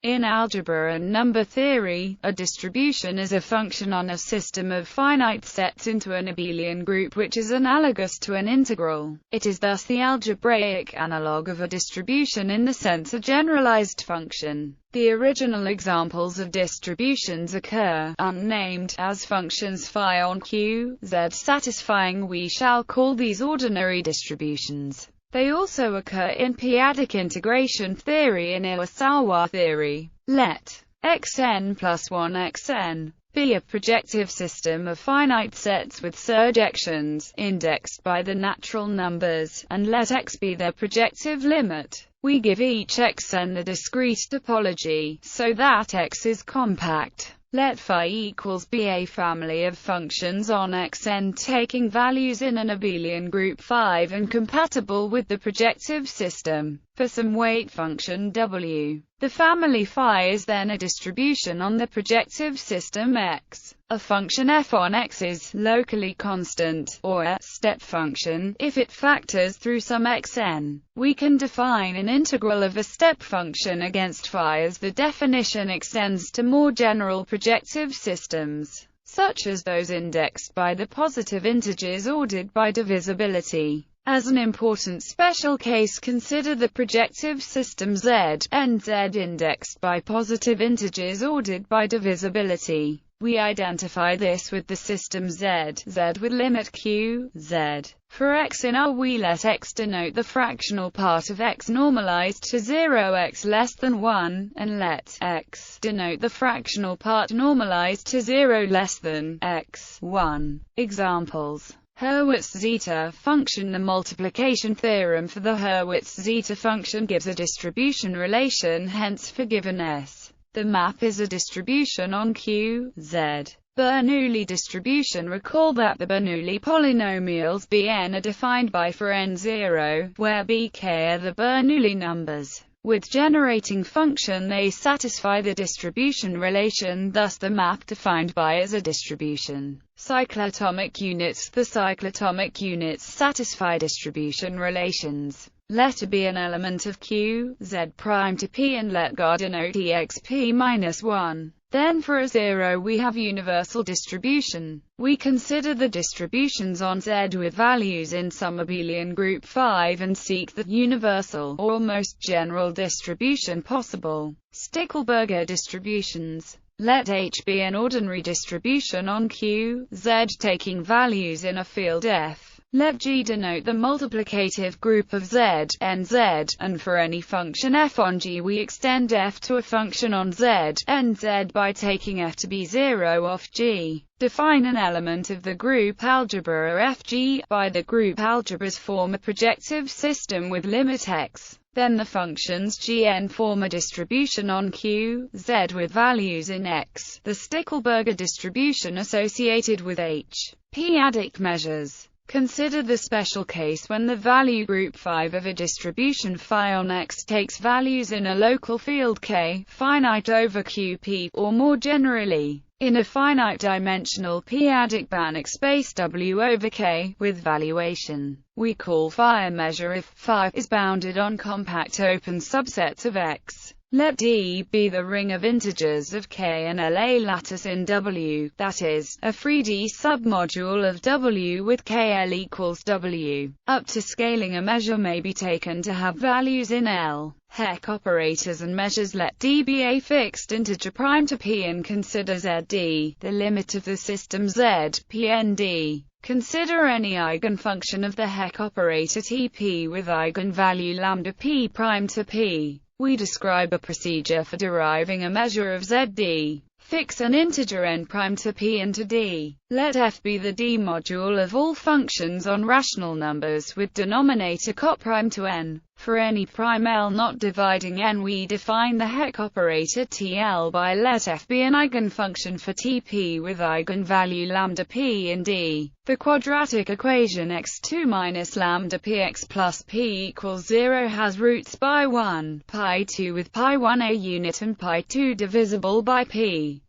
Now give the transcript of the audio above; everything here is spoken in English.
In algebra and number theory, a distribution is a function on a system of finite sets into an abelian group which is analogous to an integral. It is thus the algebraic analog of a distribution in the sense of generalized function. The original examples of distributions occur, unnamed, as functions phi on Q, Z satisfying. We shall call these ordinary distributions. They also occur in p-adic integration theory and Iwasawa theory. Let xn plus 1 xn be a projective system of finite sets with surjections, indexed by the natural numbers, and let x be their projective limit. We give each xn the discrete topology, so that x is compact. Let phi equals be a family of functions on Xn taking values in an abelian group 5 and compatible with the projective system. For some weight function W, the family phi is then a distribution on the projective system X. A function f on X is locally constant, or a step function, if it factors through some xn. We can define an integral of a step function against phi as the definition extends to more general projective systems, such as those indexed by the positive integers ordered by divisibility. As an important special case, consider the projective system Z, nZ indexed by positive integers ordered by divisibility. We identify this with the system Z with limit Q, Z. For x in R we let x denote the fractional part of x normalized to 0 x less than 1, and let x denote the fractional part normalized to 0 less than x, 1. Examples: Hurwitz zeta function. The multiplication theorem for the Hurwitz zeta function gives a distribution relation, hence for given S, the map is a distribution on Q, Z. Bernoulli distribution. Recall that the Bernoulli polynomials Bn are defined by for n0, where bk are the Bernoulli numbers. With generating function they satisfy the distribution relation, thus the map defined by is a distribution. Cyclotomic units. The cyclotomic units satisfy distribution relations. Let A be an element of Q, Z prime to P, and let G denote exp-1. Then for a 0 we have universal distribution. We consider the distributions on Z with values in some abelian group 5 and seek the universal, or most general distribution possible. Stickelberger distributions. Let H be an ordinary distribution on Q, Z taking values in a field F. Let G denote the multiplicative group of Z, nZ, and for any function f on G we extend f to a function on Z, nZ by taking f to be 0 off G. Define an element of the group algebra Fg. By the group algebras form a projective system with limit x. Then the functions Gn form a distribution on Q, Z with values in X. The Stickelberger distribution associated with H. P-adic measures. Consider the special case when the value group 5 of a distribution phi on X takes values in a local field K, finite over Qp, or more generally, in a finite-dimensional p-adic Banach space W over K, with valuation. We call phi a measure if phi is bounded on compact open subsets of X. Let D be the ring of integers of K and L a lattice in W, that is, a 3D submodule of W with KL equals W. Up to scaling a measure may be taken to have values in L. Heck operators and measures. Let D be a fixed integer prime to P and consider ZD, the limit of the system Z, Pnd. Consider any eigenfunction of the Heck operator Tp with eigenvalue lambda P prime to P. We describe a procedure for deriving a measure of Zd. Fix an integer n prime to P and to D. Let F be the D module of all functions on rational numbers with denominator cot prime to n. For any prime L not dividing n we define the Heck operator TL by let F be an eigenfunction for Tp with eigenvalue lambda P and D. The quadratic equation x2 minus lambda px plus p equals 0 has roots by 1, pi 2 with pi 1 a unit and pi 2 divisible by p.